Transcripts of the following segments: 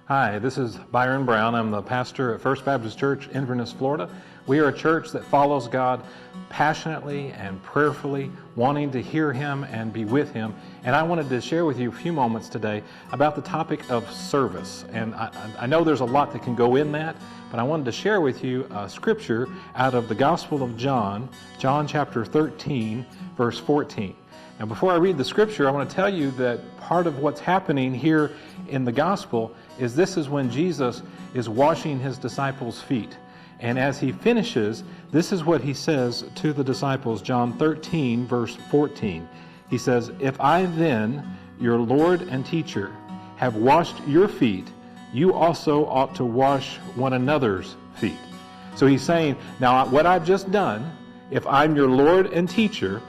Hi, this is Byron Brown. I'm the pastor at First Baptist Church, Inverness, Florida. We are a church that follows God passionately and prayerfully, wanting to hear Him and be with Him. And I wanted to share with you a few moments today about the topic of service. And I know there's a lot that can go in that, but I wanted to share with you a scripture out of the Gospel of John, John chapter 13, verse 14. Now, before I read the scripture, I want to tell you that part of what's happening here in the gospel is this is when Jesus is washing his disciples' feet. And as he finishes, this is what he says to the disciples, John 13, verse 14. He says, "If I then, your Lord and teacher, have washed your feet, you also ought to wash one another's feet." So he's saying, now what I've just done, if I'm your Lord and teacher,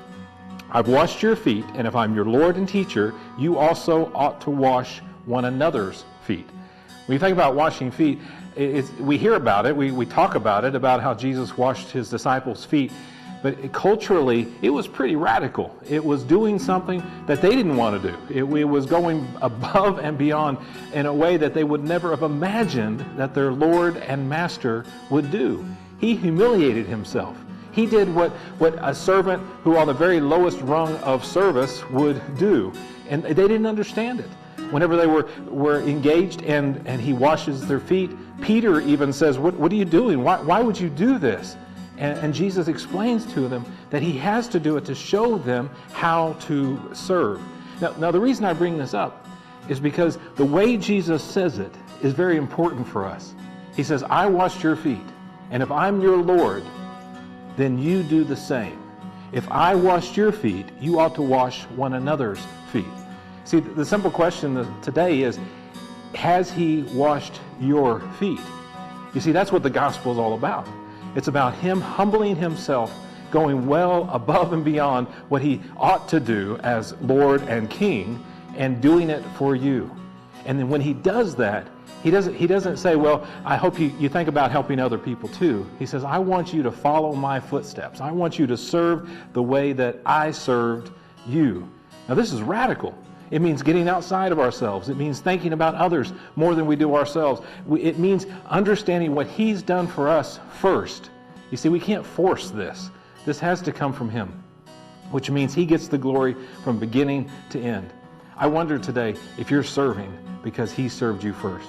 I've washed your feet, and if I'm your Lord and teacher, you also ought to wash one another's feet. When you think about washing feet, we hear about it, we talk about it, about how Jesus washed his disciples' feet, but culturally, it was pretty radical. It was doing something that they didn't want to do. It was going above and beyond in a way that they would never have imagined that their Lord and Master would do. He humiliated himself. He did what a servant who on the very lowest rung of service would do. And they didn't understand it. Whenever they were engaged and he washes their feet, Peter even says, what are you doing? Why would you do this? And Jesus explains to them that he has to do it to show them how to serve. Now the reason I bring this up is because the way Jesus says it is very important for us. He says, I washed your feet, and if I'm your Lord, then you do the same. If I washed your feet, you ought to wash one another's feet. See, the simple question today is, has he washed your feet? You see, that's what the gospel is all about. It's about him humbling himself, going well above and beyond what he ought to do as Lord and King, and doing it for you. And then when he does that, he doesn't say, well, I hope you think about helping other people too. He says, I want you to follow my footsteps. I want you to serve the way that I served you. Now this is radical. It means getting outside of ourselves. It means thinking about others more than we do ourselves. It means understanding what he's done for us first. You see, we can't force this. This has to come from him, which means he gets the glory from beginning to end. I wonder today if you're serving because he served you first.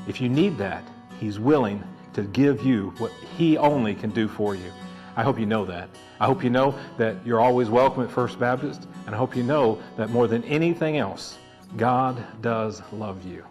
If you need that, he's willing to give you what he only can do for you. I hope you know that. I hope you know that you're always welcome at First Baptist, and I hope you know that more than anything else, God does love you.